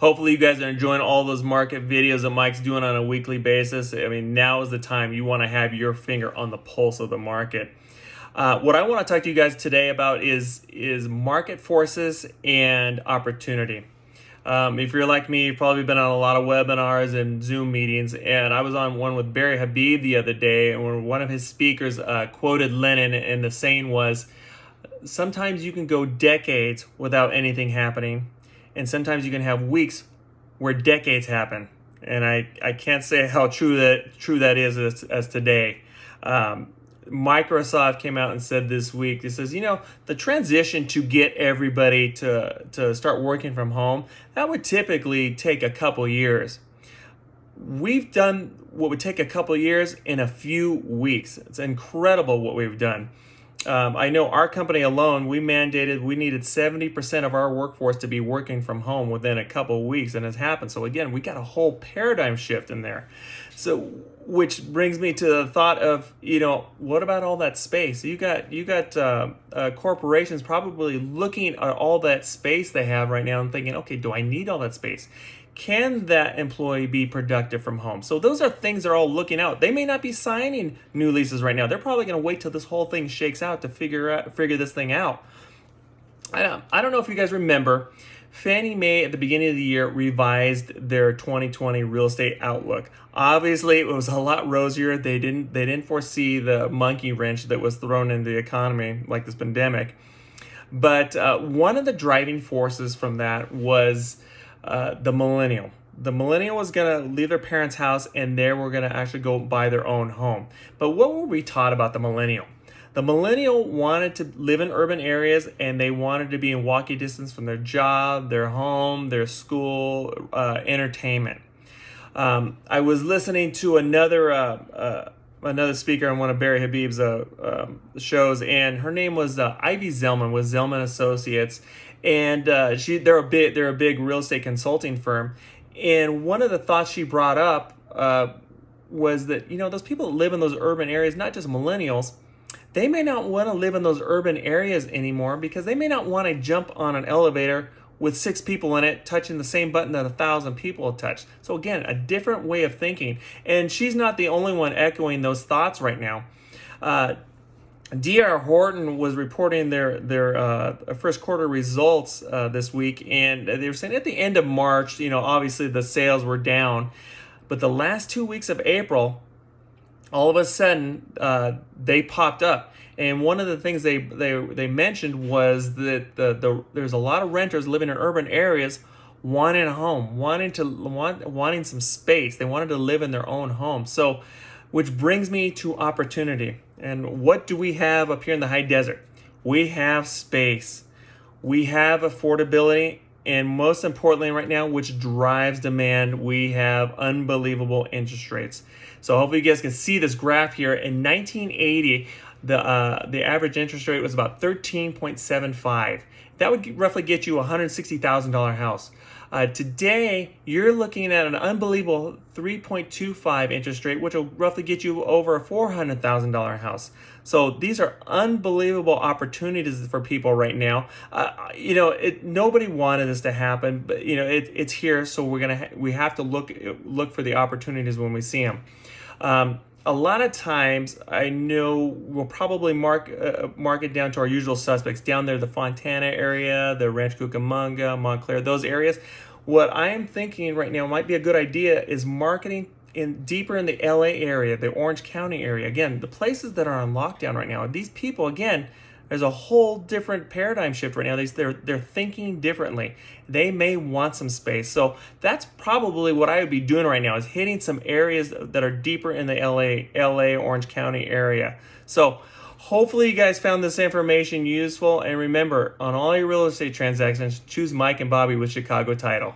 Hopefully you guys are enjoying all those market videos that Mike's doing on a weekly basis. I mean, now is the time you want to have your finger on the pulse of the market. What I want to talk to you guys today about is market forces and opportunity. If you're like me, you've probably been on a lot of webinars and Zoom meetings, and I was on one with Barry Habib the other day, and one of his speakers quoted Lenin, and the saying was, sometimes you can go decades without anything happening, and sometimes you can have weeks where decades happen. And I can't say how true that is as today. Microsoft came out and said this week, it says, the transition to get everybody to start working from home, that would typically take a couple years. We've done what would take a couple years in a few weeks. It's incredible what we've done. I know our company alone, we mandated we needed 70% of our workforce to be working from home within a couple of weeks, and it's happened. So again, we got a whole paradigm shift in there. So, which brings me to the thought of, what about all that space? You got corporations probably looking at all that space they have right now and thinking, okay, do I need all that space? Can that employee be productive from home? So those are things they're all looking out. They may not be signing new leases right now. They're probably going to wait till this whole thing shakes out to figure this thing out. I don't know if you guys remember, Fannie Mae at the beginning of the year revised their 2020 real estate outlook. Obviously, it was a lot rosier. They didn't foresee the monkey wrench that was thrown into the economy, like this pandemic. But one of the driving forces from that was the millennial. The millennial was going to leave their parents' house and they were going to actually go buy their own home. But what were we taught about the millennial? The millennial wanted to live in urban areas and they wanted to be in walking distance from their job, their home, their school, entertainment. I was listening to another speaker on one of Barry Habib's shows, and her name was Ivy Zelman with Zelman Associates, and they're a big real estate consulting firm. And one of the thoughts she brought up was that those people that live in those urban areas, not just millennials, they may not want to live in those urban areas anymore because they may not want to jump on an elevator with 6 people in it touching the same button that 1,000 people have touched. So again, a different way of thinking. And she's not the only one echoing those thoughts right now. D.R. Horton was reporting their first quarter results this week, and they were saying at the end of March, obviously the sales were down, but the last 2 weeks of April, all of a sudden, they popped up. And one of the things they mentioned was that there's a lot of renters living in urban areas wanting a home, wanting some space. They wanted to live in their own home. So, which brings me to opportunity. And what do we have up here in the high desert? We have space. We have affordability. And most importantly right now, which drives demand, we have unbelievable interest rates. So hopefully you guys can see this graph here. In 1980, the average interest rate was about 13.75. That would roughly get you a $160,000 house. Today, you're looking at an unbelievable 3.25 interest rate, which will roughly get you over a $400,000 house. So these are unbelievable opportunities for people right now. Nobody wanted this to happen, but it's here. So we have to look for the opportunities when we see them. A lot of times, I know we'll probably mark it down to our usual suspects down there, the Fontana area, the Rancho Cucamonga, Montclair, those areas. What I am thinking right now might be a good idea is marketing deeper in the LA area, the Orange County area. Again, the places that are on lockdown right now. These people, again, there's a whole different paradigm shift right now. They're thinking differently. They may want some space. So that's probably what I would be doing right now, is hitting some areas that are deeper in the LA, Orange County area. So hopefully you guys found this information useful. And remember, on all your real estate transactions, choose Mike and Bobby with Chicago Title.